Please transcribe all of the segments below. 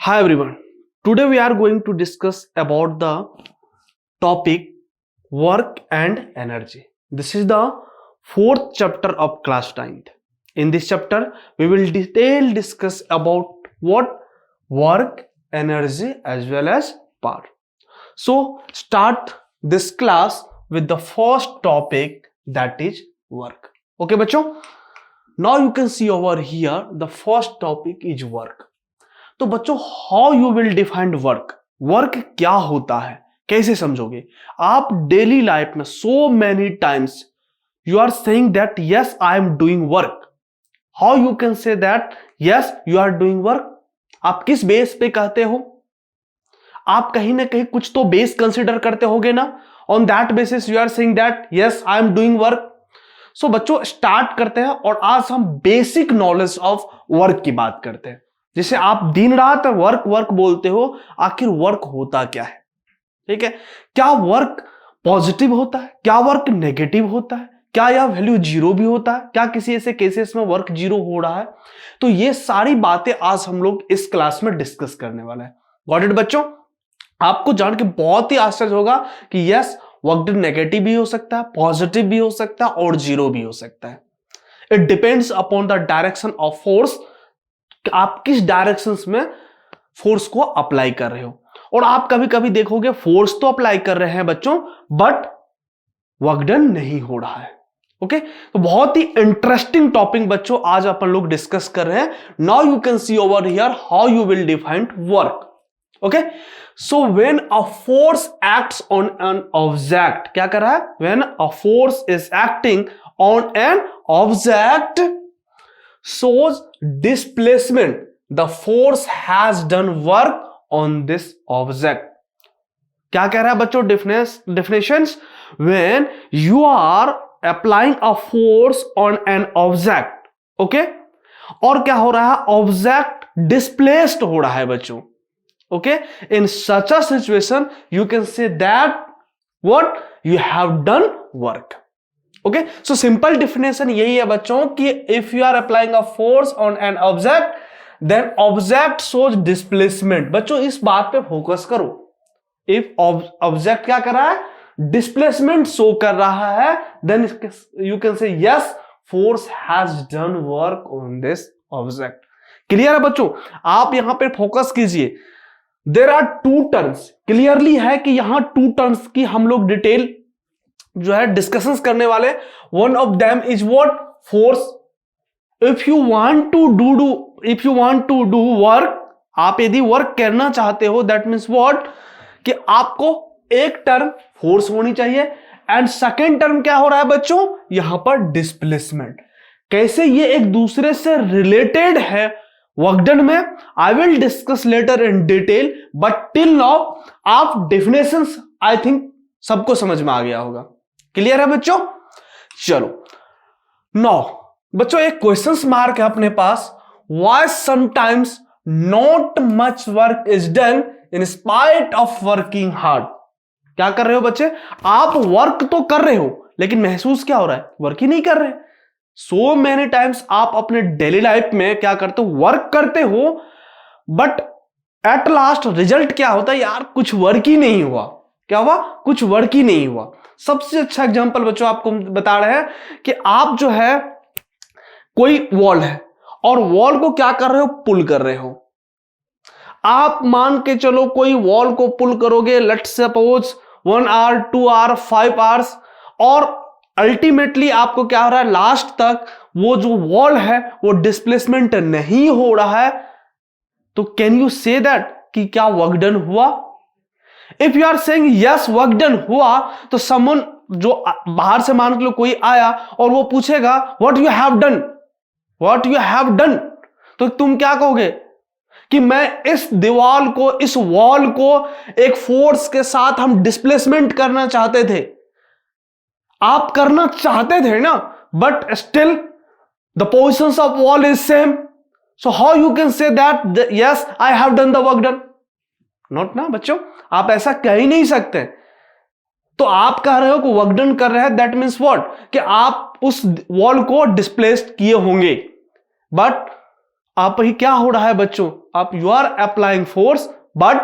Hi everyone. Today we are going to discuss about the topic work and energy. This is the fourth chapter of class 9th. In this chapter, we will discuss about what work, energy as well as power. So start this class with the first topic, that is work. Okay बच्चों, now you can see over here the first topic is work. तो बच्चों how you will defined work, work क्या होता है, कैसे समझोगे आप daily life में? So many times you are saying that yes I am doing work. How you can say that yes you are doing work? आप किस बेस पे कहते हो? आप कहीं ना कहीं कुछ तो बेस कंसिडर करते होगे ना. On that basis you are saying that yes I am doing work. So बच्चों स्टार्ट करते हैं और आज हम बेसिक नॉलेज ऑफ वर्क की बात करते हैं. जैसे आप दिन रात वर्क वर्क बोलते हो, आखिर वर्क होता क्या है? ठीक है, क्या वर्क पॉजिटिव होता है, क्या वर्क नेगेटिव होता है, क्या यह वैल्यू जीरो भी होता है, क्या किसी ऐसे केसेस में वर्क जीरो हो रहा है? तो ये सारी बातें आज हम लोग इस क्लास में डिस्कस करने वाला है. गॉट इट बच्चों? आपको जान के बहुत ही आश्चर्य होगा कि यस वर्क डन नेगेटिव भी हो सकता है, पॉजिटिव भी हो सकता है और जीरो भी हो सकता है. It depends upon the direction of force. आप किस डायरेक्शन में फोर्स को अप्लाई कर रहे हो. और आप कभी कभी देखोगे फोर्स तो अप्लाई कर रहे हैं बच्चों, बट वर्क डन नहीं हो रहा है. ओके, तो बहुत ही इंटरेस्टिंग टॉपिक बच्चों आज अपन लोग डिस्कस कर रहे हैं. Now you can see over here how you will define work. Okay, so when a force acts on an object, क्या कर रहा है? When a force is acting on an object shows displacement, the force has done work on this object. क्या कह रहा है बच्चों definitions? When you are applying a force on an object, okay, और क्या हो रहा है? ऑब्जेक्ट डिस्प्लेस्ड हो रहा है बच्चों. okay, in such a situation you can say that what you have done work. Okay, so simple definition यही है बच्चों कि if you are applying a force on an object then object shows displacement. बच्चों इस बात पे focus करो. If object क्या कर रहा है? डिस्प्लेसमेंट शो कर रहा है, then you can say yes force has done work on this object. Clear है बच्चों? आप यहां पे फोकस कीजिए. There are two terms. Clearly है कि यहां टू टर्म्स की हम लोग डिटेल जो है डिस्कशंस करने वाले. One of them is what? Force. If you want to do work, आप यदि वर्क करना चाहते हो, दैट मींस व्हाट? कि आपको एक टर्म फोर्स होनी चाहिए एंड सेकेंड टर्म क्या हो रहा है बच्चों? यहां पर डिस्प्लेसमेंट. कैसे ये एक दूसरे से रिलेटेड है वर्क डन में, I will discuss letter in detail, but till now आप डेफिनेशंस आई थिंक सबको समझ में आ गया होगा. क्लियर है बच्चों? चलो नो बच्चों, एक क्वेश्चन मार्क है अपने पास. Why sometimes not much work is done in spite of working hard. क्या कर रहे हो बच्चे? आप वर्क तो कर रहे हो, लेकिन महसूस क्या हो रहा है? वर्क ही नहीं कर रहे. सो मेनी टाइम्स आप अपने डेली लाइफ में क्या करते हो? वर्क करते हो, बट एट लास्ट रिजल्ट क्या होता है? यार कुछ वर्क ही नहीं हुआ. क्या हुआ? कुछ वर्क ही नहीं हुआ. सबसे अच्छा एग्जांपल बच्चों आपको बता रहे हैं कि आप जो है कोई वॉल है और वॉल को क्या कर रहे हो? पुल कर रहे हो. आप मान के चलो कोई वॉल को पुल करोगे, let's suppose 1 hour 2 hour 5 hours, और अल्टीमेटली आपको क्या हो रहा है? लास्ट तक वो जो वॉल है वो डिस्प्लेसमेंट नहीं हो रहा है. तो कैन यू से दैट कि क्या वर्क डन हुआ? If you are saying yes work done हुआ, तो समवन जो बाहर से मान लो कोई आया और वो पूछेगा what you have done, what you have done, तो तुम क्या कहोगे? कि मैं इस दीवार को, इस वॉल को एक फोर्स के साथ हम डिस्प्लेसमेंट करना चाहते थे. आप करना चाहते थे ना, but still the positions of wall is same. So how you can say that yes I have done the work done? Not ना बच्चों, आप ऐसा कह ही नहीं सकते. तो आप कह रहे हो कि वर्क डन कर रहे हैं, दैट मीन्स व्हाट? कि आप उस वॉल को डिस्प्लेस्ड किए होंगे, बट आप ही क्या हो रहा है बच्चों, आप you are applying force but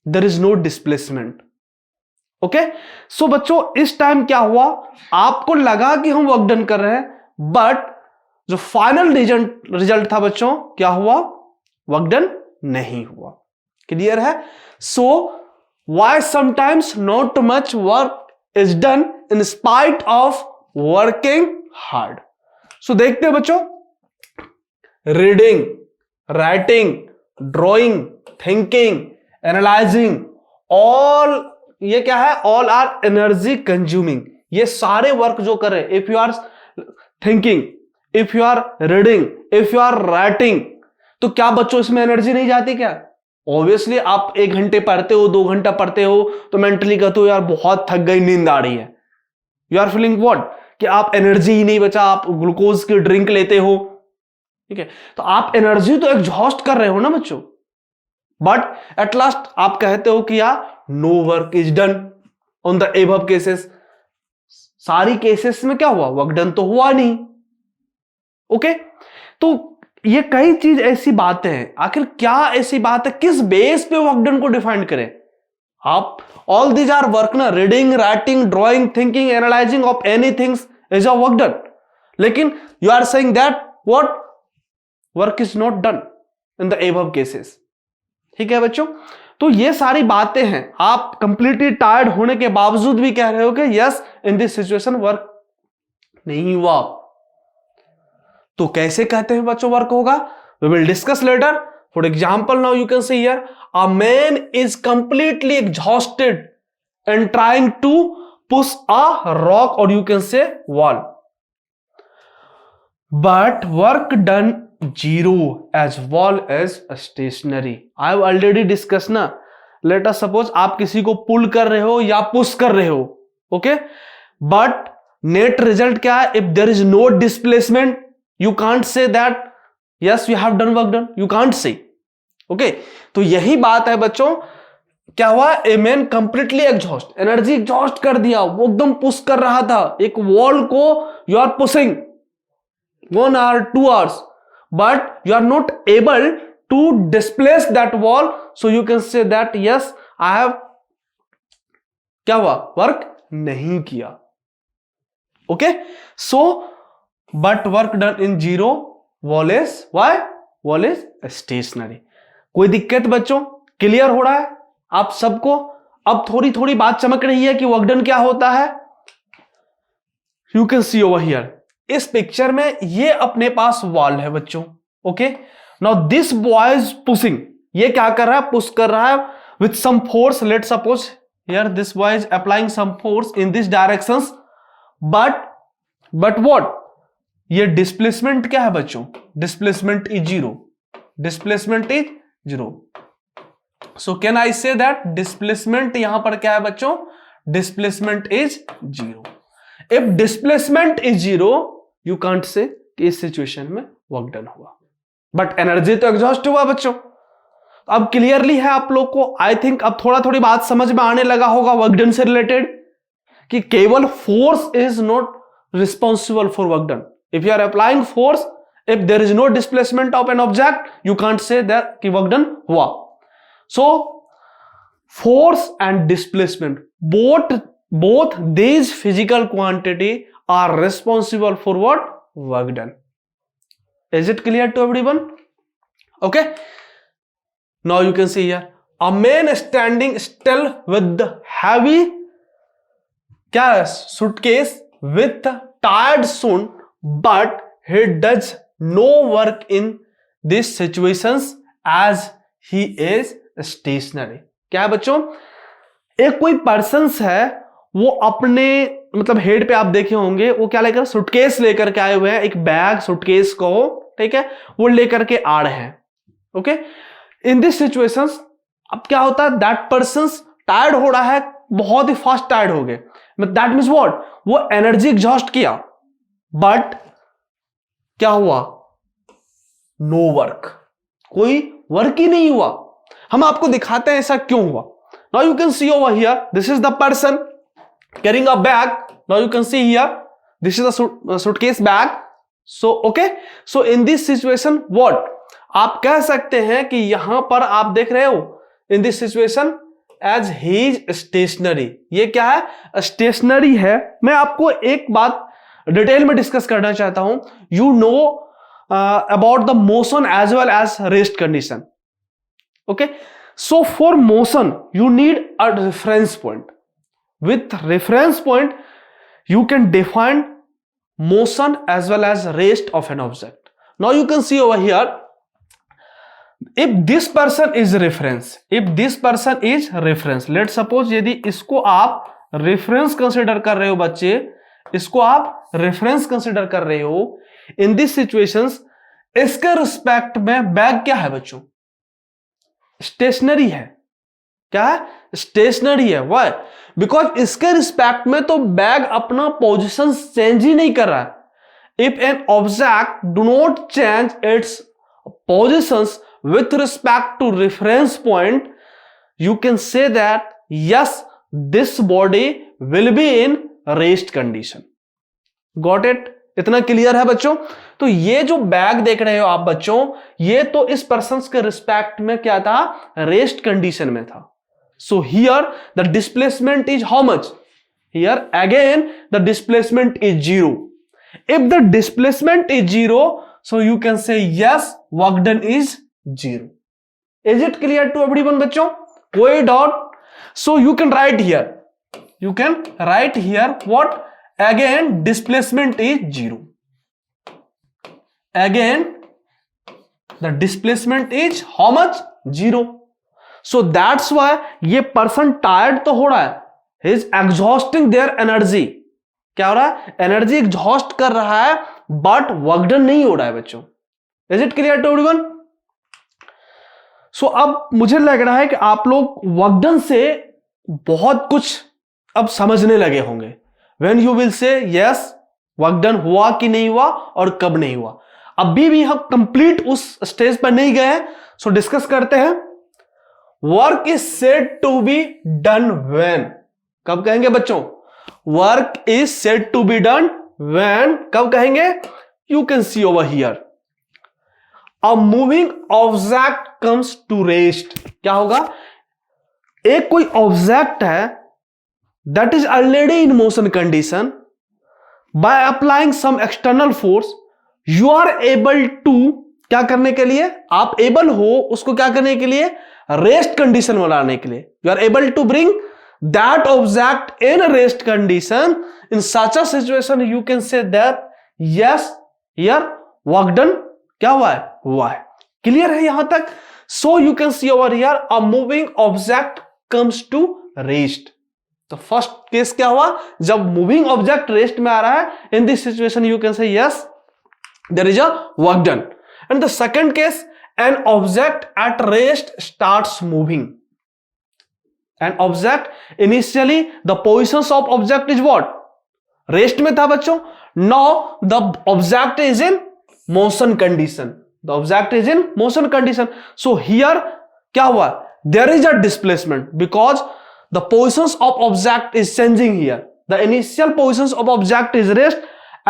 there is no displacement. Okay, so बच्चों इस टाइम क्या हुआ, आपको लगा कि हम वर्क डन कर रहे हैं, बट जो फाइनल रिजल्ट था बच्चों क्या हुआ, वर्क डन नहीं हुआ। क्लियर है? So why sometimes not much work is done in spite of working hard. So देखते हैं बच्चों, reading, writing, drawing, thinking, analysing, all ये क्या है, ऑल आर एनर्जी कंज्यूमिंग। ये सारे वर्क जो कर रहे हैं, if you are thinking, if you are reading, if you are writing, तो क्या बच्चों इसमें एनर्जी नहीं जाती क्या? ऑब्वियसली आप 1 घंटे पढ़ते हो, 2 घंटा पढ़ते हो तो मेंटली कहते हो यार बहुत थक गई, नींद आ रही है। यू आर फीलिंग व्हाट, कि आप एनर्जी ही नहीं बचा, आप ग्लूकोज की ड्रिंक लेते हो, ठीक है, तो आप एनर्जी तो एग्जॉस्ट कर रहे हो ना बच्चों, बट एट लास्ट आप कहते हो कि यार no work is done on the above cases. सारी केसेस में क्या हुआ, वर्क डन तो हुआ नहीं। ओके, तो ये कई चीज ऐसी बातें हैं, आखिर क्या ऐसी बात है, किस बेस पे वर्क डन को डिफाइन करें आप? ऑल दीज आर वर्क ना, reading, writing, drawing, thinking, analysing of anything is a work done, लेकिन you are saying that what, work is not done in the above cases. ठीक है बच्चों, तो ये सारी बातें हैं, आप कंप्लीटली टायर्ड होने के बावजूद भी कह रहे हो कि yes in this situation work नहीं हुआ। तो कैसे कहते हैं बच्चों वर्क होगा, we will discuss later. For example now you can see here, a man is completely exhausted and trying to push a rock और you can say wall, but work done 0 as wall as stationary. I have already discussed ना, let us suppose आप किसी को पुल कर रहे हो या push कर रहे हो, ओके, बट नेट रिजल्ट क्या है, if there is no displacement you can't say that yes you have done work done, you can't say, okay, तो यही बात है बच्चों, क्या हुआ, a man completely exhaust, energy exhaust कर दिया, वो एकदम पुश कर रहा था एक वॉल को, you are pushing 1 hour, 2 hours, but you are not able to displace that wall, so you can say that yes I have क्या हुआ, वर्क नहीं किया। Okay, so but work done in 0 wall is why, wall is stationary। कोई दिक्कत बच्चों, clear हो रहा है आप सबको? अब थोड़ी थोड़ी बात चमक रही है कि वर्क डन क्या होता है। You can see over here, इस पिक्चर में ये अपने पास वॉल है बच्चों, okay, now this boy is pushing, ये क्या कर रहा है, पुश कर रहा है with some force, let suppose here this boy is applying some force in this directions, but what, ये डिस्प्लेसमेंट क्या है बच्चों, displacement is 0, displacement is 0, so can I say that displacement यहां पर क्या है बच्चों, displacement is 0। If displacement is 0, you can't say कि इस सिचुएशन में वर्क डन हुआ, बट एनर्जी तो एग्जॉस्ट हुआ बच्चों। अब क्लियरली है आप लोग को, आई थिंक अब थोड़ा थोड़ी बात समझ में आने लगा होगा वर्क डन से रिलेटेड, कि केवल force is not responsible for work done. If you are applying force, if there is no displacement of an object, you can't say that कि वर्क डन हुआ। So force and displacement, both these physical quantity are responsible for what, work done. Is it clear to everyone? Okay, now you can see here a man standing still with the heavy क्या suitcase with tired soon, but he does no work in these situations as he is stationary। क्या है बच्चों, एक कोई persons है, वो अपने मतलब हेड पे आप देखे होंगे, वो क्या लेकर, सूटकेस लेकर के आए हुए हैं, एक बैग सूटकेस को, ठीक है, वो लेकर के आ रहे हैं। ओके, इन दिस सिचुएशंस अब क्या होता है, दैट पर्सन्स टायर्ड हो रहा है, बहुत ही फास्ट टायर्ड हो गए, दैट मीन्स व्हाट, वो एनर्जी एग्जॉस्ट किया, बट क्या हुआ, नो वर्क, कोई वर्क ही नहीं हुआ। हम आपको दिखाते हैं ऐसा क्यों हुआ। Now you can see over here, this is the person carrying a bag. Now you can see here, this is a suitcase bag. So okay, so in this situation what, आप कह सकते हैं कि यहां पर आप देख रहे हो in this situation as he is stationary, ये क्या है, स्टेशनरी है। मैं आपको एक बात डिटेल में डिस्कस करना चाहता हूं, you know about the motion as well as rest condition. Okay, so for motion you need a reference point. With reference point you can define motion as well as rest of an object. Now you can see over here, if this person is reference, let's suppose यदि इसको आप reference consider कर रहे हो बच्चे, इसको आप reference consider कर रहे हो, in these situations इसके रिस्पेक्ट में बैग क्या है बच्चों, स्टेशनरी है। क्या है, स्टेशनरी है। व्हाई, बिकॉज इसके रिस्पेक्ट में तो बैग अपना पोजीशन चेंज ही नहीं कर रहा है। If an object do not change its positions with respect to reference point, you can say that yes this body will be in rest condition. Got it, इतना clear है बच्चों। तो ये जो बैग देख रहे हो आप बच्चों, ये तो इस पर्सन के रिस्पेक्ट में क्या था, रेस्ट कंडीशन में था। So here the displacement is how much, here again the displacement is zero. If the displacement is zero, so you can say yes work done is zero. Is it clear to everyone बच्चों, कोई doubt? So you can write here, what, again displacement is zero, again the displacement is how much, zero. So that's why ये person tired तो हो रहा है, he is exhausting their energy, क्या हो रहा है, एनर्जी एग्जॉस्ट कर रहा है, बट वर्क डन नहीं हो रहा है बच्चों। Is it clear to everyone? So अब मुझे लग रहा है कि आप लोग वर्क डन से बहुत कुछ अब समझने लगे होंगे। When you will say yes, work done हुआ कि नहीं हुआ और कब नहीं हुआ। अभी भी हम कंप्लीट उस स्टेज पर नहीं गए हैं, सो डिस्कस करते हैं। Work is said to be done when, कब कहेंगे बच्चों, work is said to be done when, कब कहेंगे, you can see over here, a moving object comes to rest. क्या होगा, एक कोई ऑब्जेक्ट है that is already in motion condition, by applying some external force you are able to, क्या करने के लिए, आप एबल हो उसको क्या करने के लिए, रेस्ट कंडीशन में लाने के लिए। you are able to bring that object in rest condition. in such a situation you can say that yes here work done क्या हुआ है। क्लियर है यहां तक? so you can see over here a moving object comes to rest. तो first case क्या हुआ, जब मूविंग ऑब्जेक्ट रेस्ट में आ रहा है, in this situation you can say yes there is a work done. And the second case, an object at rest starts moving. An object initially the positions of object is what, rest में था बच्चों। Now the object is in motion condition, the object is in motion condition. So here क्या हुआ, there is a displacement because the positions of object is changing here. The initial positions of object is rest,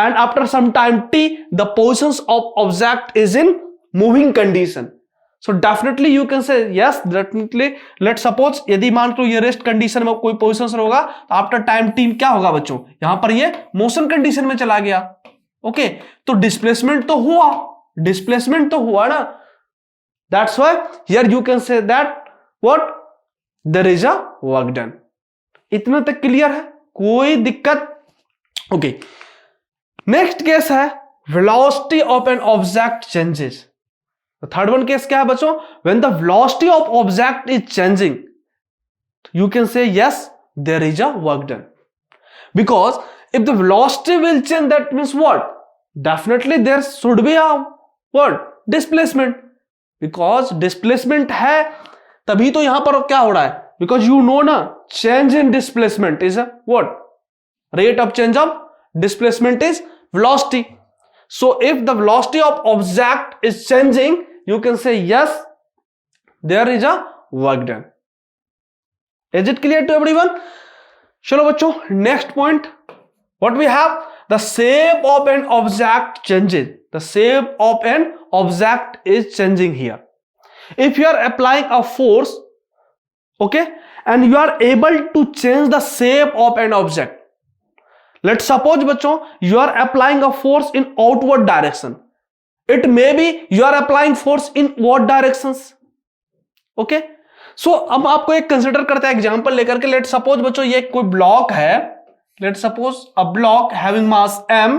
and after some time t, the positions of object is in moving condition. So definitely you can say yes, definitely. Let's suppose यदि मान लो ये rest condition में कोई position होगा, तो after time T क्या होगा बच्चों, यहां पर ये मोशन कंडीशन में चला गया। ओके, तो डिस्प्लेसमेंट तो हुआ ना। That's why here you can say that what, there is a work done. इतना तक क्लियर है, कोई दिक्कत? ओके, नेक्स्ट केस है velocity of an object changes. Third one case क्या है बच्चों, when the velocity of object is changing, you can say yes there is a work done. Because if the velocity will change, that means what, definitely there should be a what, displacement. Because displacement है तभी तो यहां पर क्या हो रहा है, because you know ना, change in displacement is what, rate of change of displacement is velocity. So if the velocity of object is changing, you can say yes, there is a work done. Is it clear to everyone? चलो बच्चों, next point what we have, the shape of an object changes. The shape of an object is changing here. If you are applying a force, okay, and you are able to change the shape of an object. Let's suppose बच्चों you are applying a force in outward direction. It may be you are applying force in what directions? Okay. So अब आपको एक consider करते हैं example लेकर के. Let suppose बच्चों ये कोई ब्लॉक है. Let suppose a block having mass m.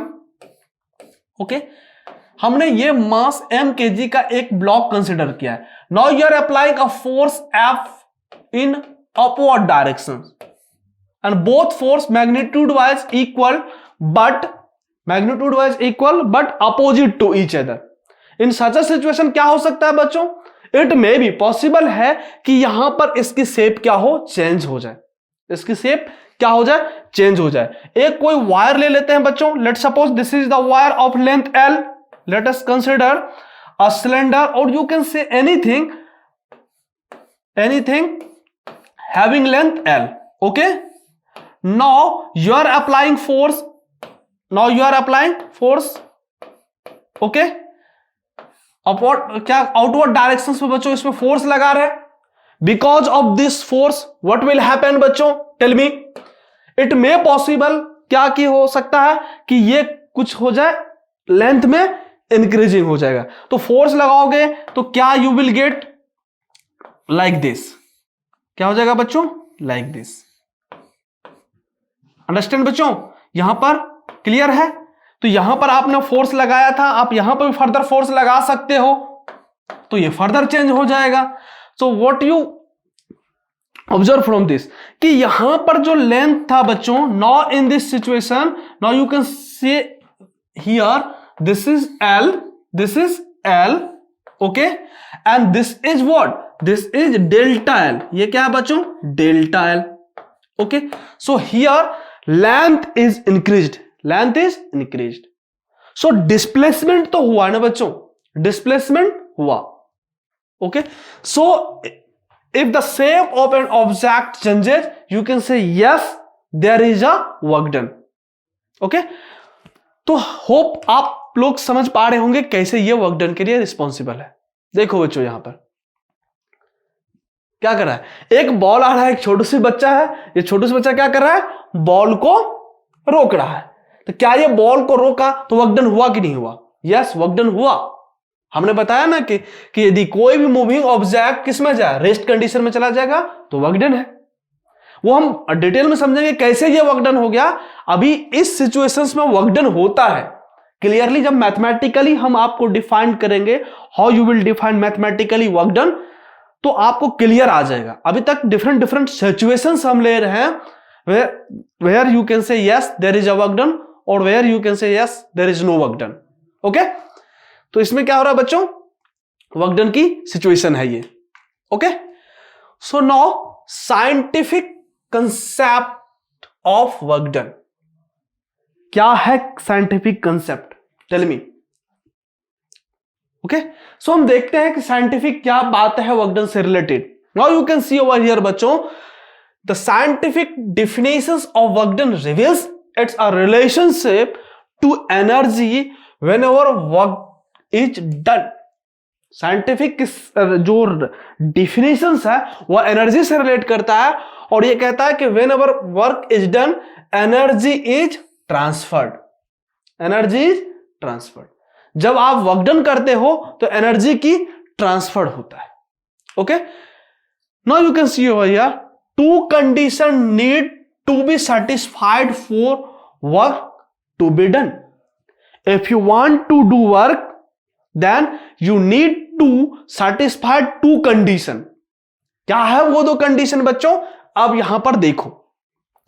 Okay, हमने ये मास m kg का एक ब्लॉक कंसिडर किया है. Now you are applying a force F in upward direction and both force magnitude wise equal but opposite to each other. In such a situation क्या हो सकता है बच्चों? It may be possible है कि यहां पर इसकी शेप क्या हो, चेंज हो जाए. इसकी शेप क्या हो जाए, चेंज हो जाए. एक कोई वायर ले लेते हैं बच्चों. Let suppose this is the wire of length L. Let us consider a cylinder और you can say anything having length L. Okay. Now you are applying force. Okay. Upward क्या आउटवर्ड डायरेक्शन में बच्चों इसमें force लगा रहे हैं. Because of this force what will happen बच्चों, tell me. It may possible क्या की हो सकता है कि ये कुछ हो जाए, लेंथ में इंक्रीजिंग हो जाएगा. तो फोर्स लगाओगे तो क्या you will get like this. क्या हो जाएगा बच्चों, लाइक दिस. अंडरस्टैंड बच्चों, यहां पर क्लियर है. तो यहां पर आपने फोर्स लगाया था, आप यहां पर भी फर्दर फोर्स लगा सकते हो, तो ये फर्दर चेंज हो जाएगा. So what you observe from this कि यहां पर जो लेंथ था बच्चों, now in this situation, now you can से here this is L, okay, and this is what, this is delta L. ये क्या है बच्चों, delta L. Okay, so here length is increased. So displacement तो हुआ ना बच्चों, डिस्प्लेसमेंट हुआ. Okay, so if the shape of an object changes you can say yes there is a work done. Okay, तो होप आप लोग समझ पा रहे होंगे कैसे ये वर्क डन के लिए रिस्पॉन्सिबल है. देखो बच्चों यहां पर क्या कर रहा है, एक बॉल आ रहा है, एक छोटू सी बच्चा है. ये छोटू सी बच्चा क्या कर रहा है, बॉल को रोक रहा है. तो क्या ये बॉल को रोका तो वर्क डन हुआ कि नहीं हुआ? यस, वर्क डन हुआ. हमने बताया ना कि यदि कोई भी मूविंग ऑब्जेक्ट किस में जाए, रेस्ट कंडीशन में चला जाएगा तो वर्क डन है. वो हम डिटेल में समझेंगे कैसे ये वर्क डन हो गया. अभी इस सिचुएशंस में वर्क डन होता है क्लियरली. जब मैथमेटिकली हम आपको डिफाइन करेंगे, how you will define mathematically work done, तो आपको क्लियर आ जाएगा. अभी तक डिफरेंट सिचुएशंस हम ले रहे हैं where you can say yes there is a work done or where you can say yes there is no work done. Okay, तो इसमें क्या हो रहा है बच्चों, वर्क डन की सिचुएशन है ये. Okay, so now scientific concept of work done. क्या है scientific concept, tell me. Okay, so हम देखते हैं कि साइंटिफिक क्या बात है वर्क डन से related. Now you can see over here बच्चों, the scientific definitions of work done reveals it's a relationship to energy whenever work is done. Scientific जो डिफिनेशंस है वो एनर्जी से रिलेट करता है और ये कहता है कि whenever work is done energy is transferred. जब आप वर्क डन करते हो तो एनर्जी की ट्रांसफर होता है. Okay, now you can see over here, two conditions need to be satisfied for work to be done. If you want to do work, then you need to satisfy two conditions. क्या है वो दो condition बच्चों, अब यहां पर देखो.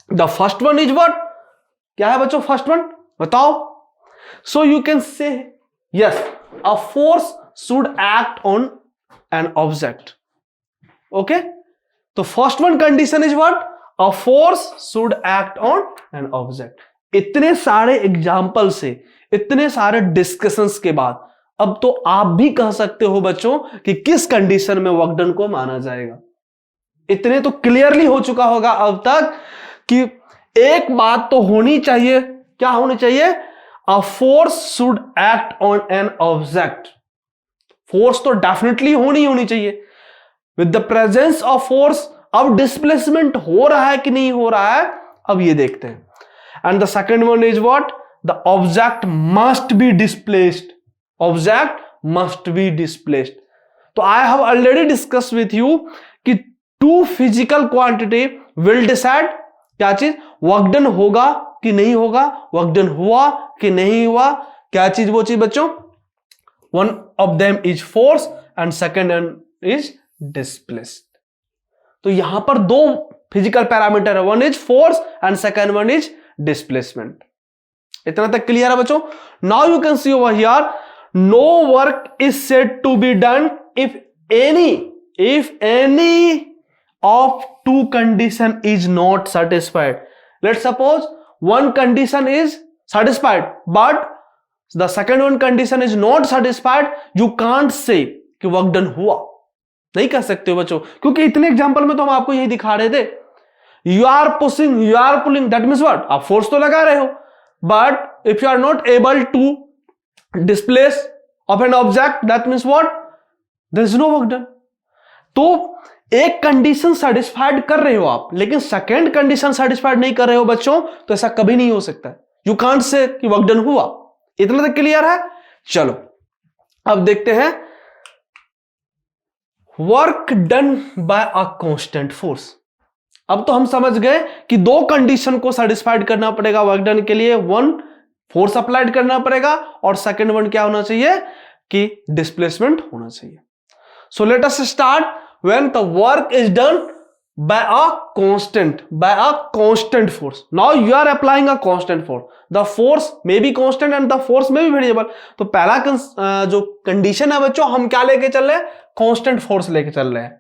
The first one is what? क्या है बच्चों फर्स्ट वन, बताओ. So you can say yes, a force should act on an object. Okay? तो first one condition is what, a force should act on an object. इतने सारे example से, इतने सारे डिस्कशंस के बाद अब तो आप भी कह सकते हो बच्चों कि किस कंडीशन में वर्क डन को माना जाएगा. इतने तो क्लियरली हो चुका होगा अब तक कि एक बात तो होनी चाहिए क्या होनी चाहिए? A force should act on an object. Force तो डेफिनेटली होनी चाहिए। With the presence of force अब डिस्प्लेसमेंट हो रहा है कि नहीं हो रहा है, अब ये देखते हैं। And the second one is what? The object must be displaced. Object must be displaced. तो I have already discuss with you कि two physical quantity will decide क्या चीज? वर्क डन होगा कि नहीं होगा, वर्क डन हुआ कि नहीं हुआ। क्या चीज वो चीज बच्चों? One of them is force and second is displaced. तो यहां पर दो फिजिकल पैरामीटर है, one is force and second one is displacement. इतना तक क्लियर है बच्चों? Now you can see over here, no work is said to be done if any of two condition is not satisfied. Let's suppose one condition is satisfied but the second one condition is not satisfied. You can't say कि work done हुआ, नहीं कह सकते हो बच्चों, क्योंकि इतने example में तो हम आपको यही दिखा रहे थे। You are pushing, you are pulling, that means what? आप फोर्स तो लगा रहे हो, but if you are not able to displace of an object, that means what? There is no work done. तो एक कंडीशन सेटिस्फाइड कर रहे हो आप, लेकिन सेकेंड कंडीशन सेटिस्फाइड नहीं कर रहे हो बच्चों, तो ऐसा कभी नहीं हो सकता। यू कांट से कि वर्क डन हुआ। इतना तक क्लियर है? चलो अब देखते हैं work done by a constant force. अब तो हम समझ गए कि दो कंडीशन को सेटिस्फाइड करना पड़ेगा वर्क डन के लिए, वन फोर्स अप्लाइड करना पड़ेगा और सेकेंड वन क्या होना चाहिए कि डिस्प्लेसमेंट होना चाहिए। So let us start. When the work is done by a constant force. Now you are applying a constant force. The force may be constant and the force may be variable. तो पहला जो condition है बच्चों, हम क्या लेके चल रहे हैं? कांस्टेंट फोर्स लेके चल रहे हैं।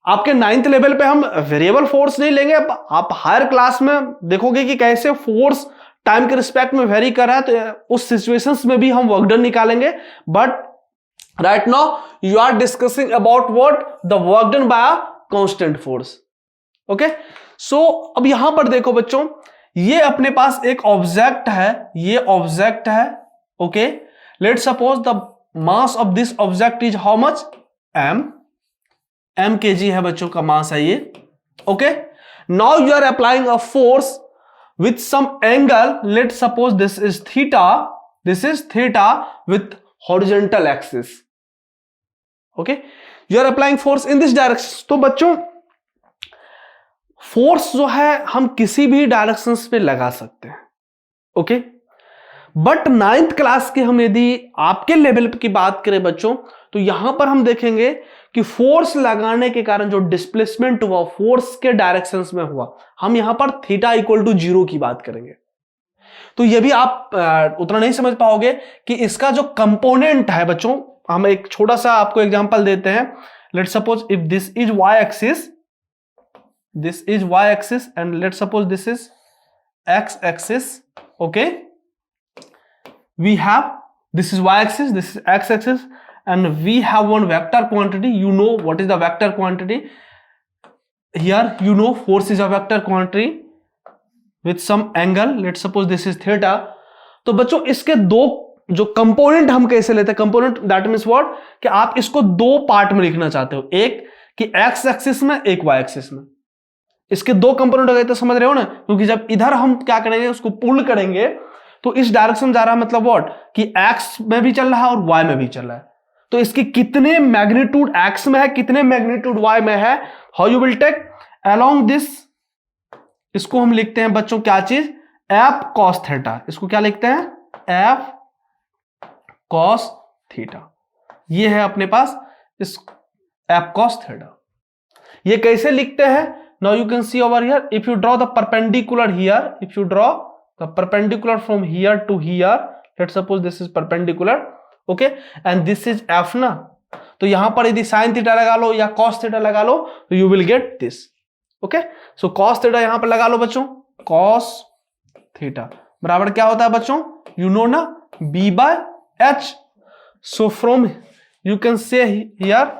आपके 9th लेवल पे हम वेरिएबल फोर्स नहीं लेंगे। आप हायर क्लास में देखोगे कि कैसे फोर्स टाइम के रिस्पेक्ट में वेरी कर रहा है, तो उस सिचुएशंस में भी हम वर्क डन निकालेंगे। But right now you are discussing about what? The work done by a constant force. Okay, so अब यहां पर देखो बच्चों, ये अपने पास एक ऑब्जेक्ट है, ये ऑब्जेक्ट है। Okay, let's suppose the mass of this object is how much? m kg है बच्चों का मास है ये। Okay, now you are applying a force with some angle, let's suppose this is theta with horizontal axis. Okay, you are applying force in this direction. तो बच्चों force जो है हम किसी भी डायरेक्शन पे लगा सकते हैं। ओके, बट 9th क्लास के हम यदि आपके लेवल की बात करें बच्चों, तो यहां पर हम देखेंगे कि फोर्स लगाने के कारण जो डिस्प्लेसमेंट हुआ फोर्स के डायरेक्शन में हुआ, हम यहां पर थीटा इक्वल टू 0 की बात करेंगे। तो ये भी आप उतना नहीं समझ पाओगे कि इसका जो कंपोनेंट है बच्चों, हम एक छोटा सा आपको एग्जांपल देते हैं। Let's suppose if this is y axis and let's suppose this is x axis. Okay, we have this is y axis, this is x axis and we have one vector quantity. You know what is the vector quantity here? You know force is a vector quantity with some angle, let's suppose this is theta. तो बच्चों इसके दो जो component हम कैसे लेते हैं? Component that means what? कि आप इसको दो पार्ट में लिखना चाहते हो, एक कि x एक्सिस में, एक y एक्सिस में। इसके दो कंपोनेंट हो गए, तो समझ रहे हो ना? क्योंकि जब इधर हम क्या करेंगे, उसको पुल करेंगे, तो इस डायरेक्शन जा रहा है, मतलब व्हाट? कि x में भी चल रहा है और y में भी चल रहा है। तो इसके कितने मैग्नीट्यूड x में है, कितने मैग्नीट्यूड y में है? How you will take along this, इसको हम लिखते हैं बच्चों क्या चीज? f cos theta. इसको क्या लिखते हैं? f cos theta. ये है अपने पास इस f cos थीटा। ये कैसे लिखते हैं? Now you can see over here, if you draw the perpendicular here, if you draw the perpendicular from here to here, let's suppose this is perpendicular. Okay, and this is f ना, तो यहां पर यदि sin theta लगा लो या cos theta लगा लो, तो you will get this. Okay, so cos theta यहां पर लगा लो बच्चों, cos थीटा बराबर क्या होता है बच्चों? यू नो ना, b/h। so from you can say here,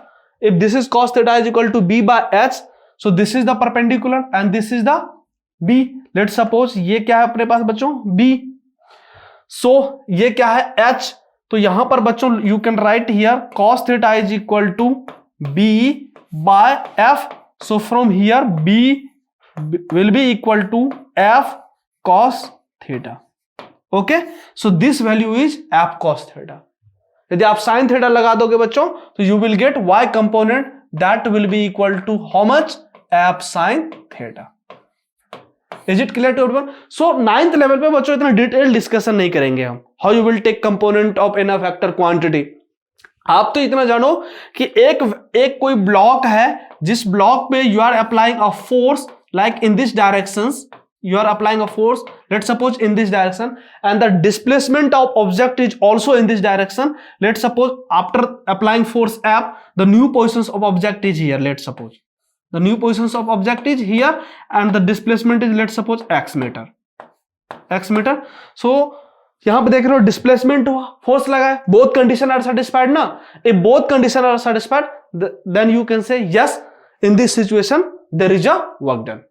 if this is cos theta is equal to b/h, so this is the perpendicular and this is the b, let suppose ये क्या है अपने पास बच्चों, बी। सो ये क्या है, H. तो यहां पर बच्चों you can write here cos theta is equal to B by F. So from here B will be equal to F cos theta. Okay, so this value is F cos theta. यदि आप sine theta लगा दोगे बच्चों तो you will get y component that will be equal to how much, F sine theta. Is it clear to everyone? So 9th level पे बच्चों इतना detail discussion नहीं करेंगे हम, how you will take component of an vector quantity. आप तो इतना जानो कि एक कोई ब्लॉक है, जिस ब्लॉक पे you are applying a force like in this directions, you are applying a force, let's suppose in this direction, and the displacement of object is also in this direction. Let's suppose after applying force F, the new positions of object is here. Let's suppose the new positions of object is here and the displacement is, let's suppose, x meter, x meter. So यहां पे देख रहे हो displacement हुआ, force लगा है, both condition are satisfied ना। If both condition are satisfied then you can say yes, in this situation there is a work done.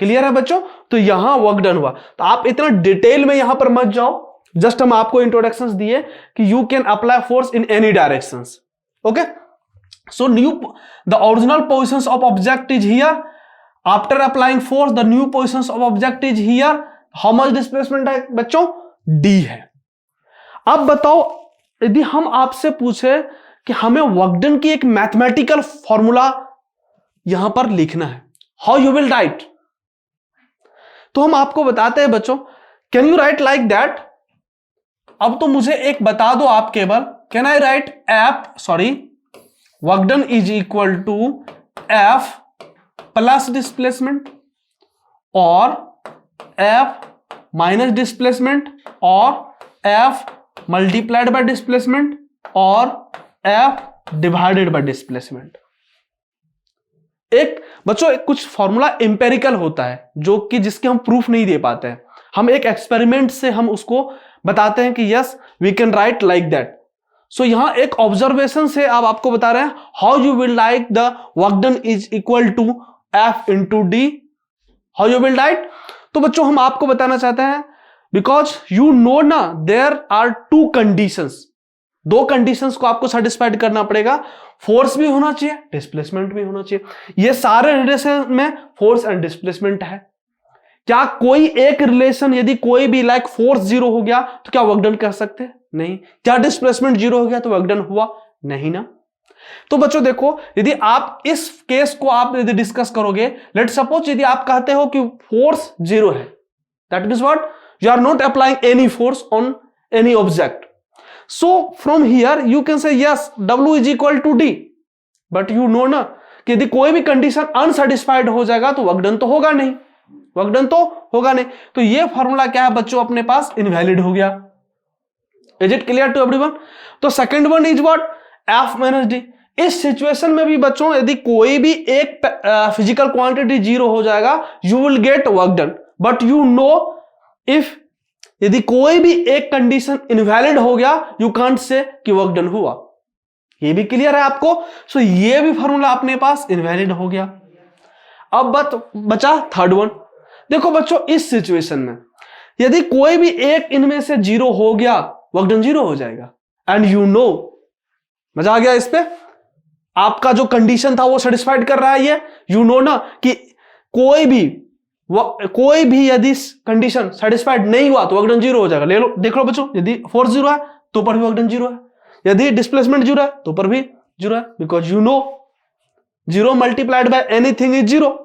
Clear है बच्चों? तो यहां वर्क डन हुआ। तो आप इतना डिटेल में यहां पर मत जाओ, जस्ट हम आपको इंट्रोडक्शंस दिए कि you can apply force in any directions. Okay, so new the original positions of object is here, after applying force the new positions of object is here. How much displacement है बच्चों, D है। अब बताओ, यदि हम आपसे पूछे कि हमें वर्क डन की एक मैथमेटिकल फॉर्मूला यहां पर लिखना है, हाउ यू विल राइट? तो हम आपको बताते हैं बच्चों, can you write like that? अब तो मुझे एक बता दो आप केवल, can I write work done is equal to F plus displacement और एफ माइनस डिस्प्लेसमेंट और एफ मल्टीप्लाइड बाय डिस्प्लेसमेंट और एफ डिवाइडेड बाय डिस्प्लेसमेंट। एक बच्चों एक कुछ फॉर्मूला एम्पेरिकल होता है जो कि जिसके हम प्रूफ नहीं दे पाते हैं, हम एक एक्सपेरिमेंट से हम उसको बताते हैं कि yes we can write like that. So यहां एक ऑब्जर्वेशन से अब आपको बता रहे हैं how you will write the work done is equal to F into D, how you will write. तो बच्चों हम आपको बताना चाहते हैं, बिकॉज यू नो ना देयर आर टू कंडीशंस, दो कंडीशंस को आपको सेटिस्फाइड करना पड़ेगा, फोर्स भी होना चाहिए, डिस्प्लेसमेंट भी होना चाहिए। ये सारे रिलेशन में फोर्स एंड डिस्प्लेसमेंट है। क्या कोई एक रिलेशन, यदि कोई भी लाइक फोर्स जीरो हो गया तो क्या वर्क डन कर सकते हैं? नहीं। क्या डिस्प्लेसमेंट जीरो हो गया तो वर्क डन हुआ? नहीं ना। तो बच्चों देखो, यदि आप इस केस को आप यदि डिस्कस करोगे, लेट सपोज यदि आप कहते हो कि फोर्स जीरो है, that means what, you are not applying any force on any object. So from here you can say yes W is equal to D, but you know ना कि यदि कोई भी कंडीशन अनसेटिस्फाइड हो जाएगा तो work done तो होगा नहीं, वर्क डन तो होगा नहीं। तो ये फॉर्मूला क्या है बच्चों अपने पास, इनवैलिड हो गया। Is it clear to everyone? तो second one is what, F minus D. इस सिचुएशन में भी बच्चों यदि कोई भी एक फिजिकल क्वांटिटी जीरो हो जाएगा you will get work done, but you know if यदि कोई भी एक कंडीशन इनवैलिड हो गया यू कांट से कि वर्क डन हुआ। ये भी क्लियर है आपको? सो ये भी फॉर्मूला अपने पास इनवैलिड हो गया। अब बचा थर्ड वन। देखो बच्चों इस सिचुएशन में यदि कोई भी एक इनमें से जीरो हो गया वर्क डन जीरो हो जाएगा। एंड यू नो, मजा आ गया इस पे, आपका जो कंडीशन था वो सेटिस्फाइड कर रहा है ये, यू नो ना कि कोई भी यदि कंडीशन सेटिस्फाइड नहीं हुआ तो वर्क डन जीरो हो जाएगा। ले लो, देख लो बच्चों, यदि फोर्स जीरो है तो पर भी वर्क डन जीरो है, यदि डिस्प्लेसमेंट जीरो है तो पर भी जीरो है, because you know zero multiplied by anything is zero.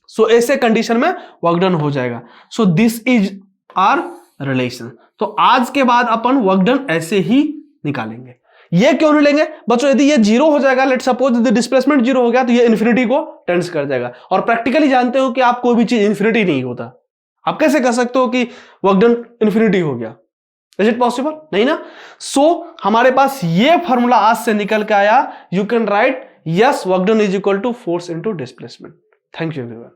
So ऐसे कंडीशन में वर्क डन हो जाएगा। So this is our relation. तो आज के बाद अपन वर्क डन ऐसे ही निकालेंगे। ये क्यों नहीं लेंगे बच्चों, यदि ये जीरो हो जाएगा, लेट सपोज यदि डिस्प्लेसमेंट जीरो हो गया तो ये इन्फिनिटी को टेंड्स कर जाएगा। और प्रैक्टिकली जानते हो कि आप कोई भी चीज इन्फिनिटी नहीं होता, आप कैसे कह सकते हो कि वर्क डन इन्फिनिटी हो गया? Is it possible? नहीं ना। सो हमारे पास ये फॉर्मूला आज से निकल के आया, you can write yes work done is equal to force into displacement. Thank you everyone.